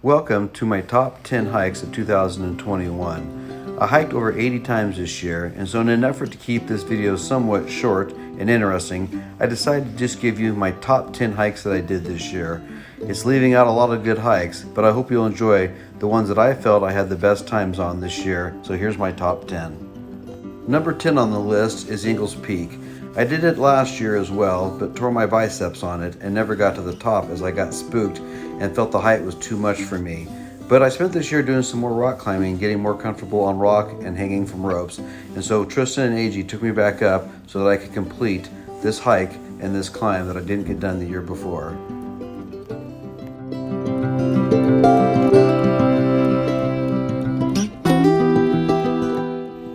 Welcome to my top 10 hikes of 2021. I hiked over 80 times this year, and so in an effort to keep this video somewhat short and interesting, I decided to just give you my top 10 hikes that I did this year. It's leaving out a lot of good hikes, but I hope you'll enjoy the ones that I felt I had the best times on this year, so here's my top 10. Number 10 on the list is Ingalls Peak. I did it last year as well, but tore my biceps on it and never got to the top as I got spooked and felt the height was too much for me. But I spent this year doing some more rock climbing, getting more comfortable on rock and hanging from ropes. And so Tristan and AG took me back up so that I could complete this hike and this climb that I didn't get done the year before.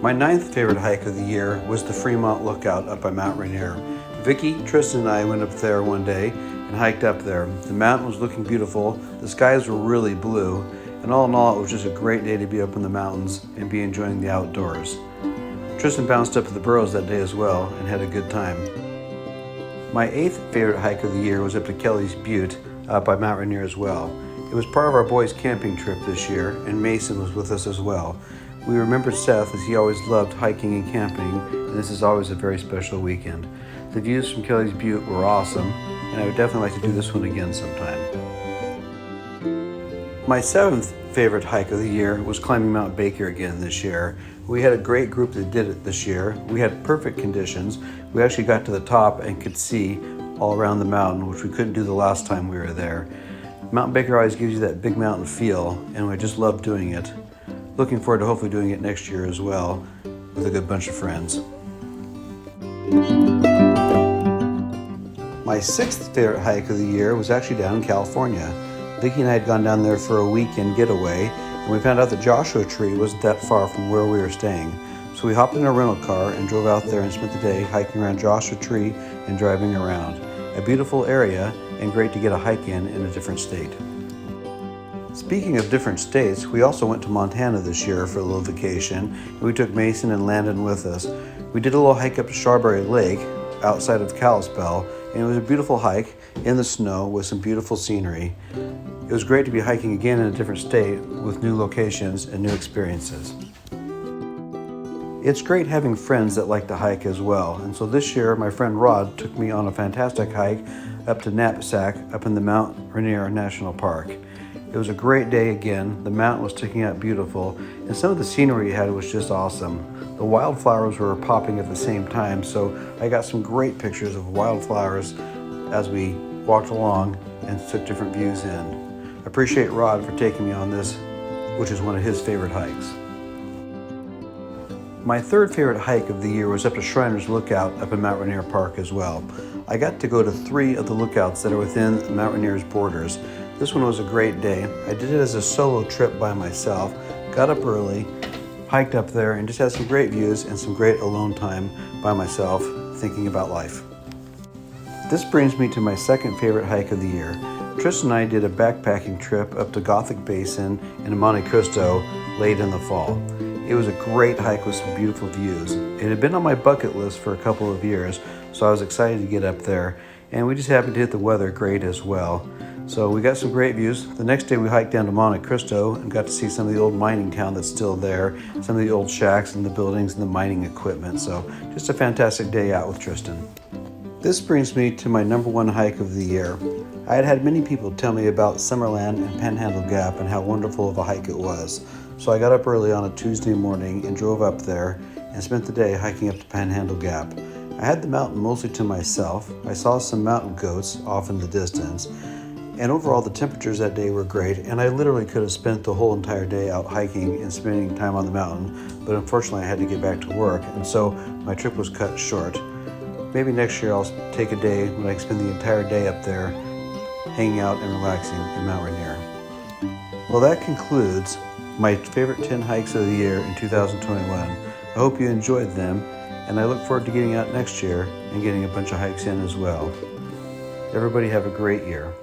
My ninth favorite hike of the year was the Fremont Lookout up by Mount Rainier. Vicky, Tristan, and I went up there one day and hiked up there. The mountain was looking beautiful, the skies were really blue, and all in all, it was just a great day to be up in the mountains and be enjoying the outdoors. Tristan bounced up to the Burros that day as well and had a good time. My eighth favorite hike of the year was up to Kelly's Butte up by Mount Rainier as well. It was part of our boys' camping trip this year, and Mason was with us as well. We remembered Seth as he always loved hiking and camping, and this is always a very special weekend. The views from Kelly's Butte were awesome, and I would definitely like to do this one again sometime. My seventh favorite hike of the year was climbing Mount Baker again this year. We had a great group that did it this year. We had perfect conditions. We actually got to the top and could see all around the mountain, which we couldn't do the last time we were there. Mount Baker always gives you that big mountain feel, and I just love doing it. Looking forward to hopefully doing it next year as well with a good bunch of friends. My sixth favorite hike of the year was actually down in California. Vicki and I had gone down there for a weekend getaway, and we found out that Joshua Tree wasn't that far from where we were staying. So we hopped in a rental car and drove out there and spent the day hiking around Joshua Tree and driving around. A beautiful area and great to get a hike in a different state. Speaking of different states, we also went to Montana this year for a little vacation, and we took Mason and Landon with us. We did a little hike up to Strawberry Lake outside of Kalispell, and it was a beautiful hike in the snow with some beautiful scenery. It was great to be hiking again in a different state with new locations and new experiences. It's great having friends that like to hike as well, and so this year my friend Rod took me on a fantastic hike up to Knapsack up in the Mount Rainier National Park. It was a great day again. The mountain was sticking out beautiful, and some of the scenery we had was just awesome. The wildflowers were popping at the same time, so I got some great pictures of wildflowers as we walked along and took different views in. I appreciate Rod for taking me on this, which is one of his favorite hikes. My third favorite hike of the year was up to Shriners Lookout up in Mount Rainier Park as well. I got to go to 3 of the lookouts that are within Mount Rainier's borders. This one was a great day. I did it as a solo trip by myself, got up early, hiked up there, and just had some great views and some great alone time by myself thinking about life. This brings me to my second favorite hike of the year. Tristan and I did a backpacking trip up to Gothic Basin in Monte Cristo late in the fall. It was a great hike with some beautiful views. It had been on my bucket list for a couple of years, so I was excited to get up there, and we just happened to hit the weather great as well. So we got some great views. The next day we hiked down to Monte Cristo and got to see some of the old mining town that's still there, some of the old shacks and the buildings and the mining equipment. So just a fantastic day out with Tristan. This brings me to my number one hike of the year. I had had many people tell me about Summerland and Panhandle Gap and how wonderful of a hike it was. So I got up early on a Tuesday morning and drove up there and spent the day hiking up to Panhandle Gap. I had the mountain mostly to myself. I saw some mountain goats off in the distance. And overall, the temperatures that day were great, and I literally could have spent the whole entire day out hiking and spending time on the mountain, but unfortunately I had to get back to work, and so my trip was cut short. Maybe next year I'll take a day when I can spend the entire day up there hanging out and relaxing in Mount Rainier. Well, that concludes my favorite 10 hikes of the year in 2021. I hope you enjoyed them, and I look forward to getting out next year and getting a bunch of hikes in as well. Everybody have a great year.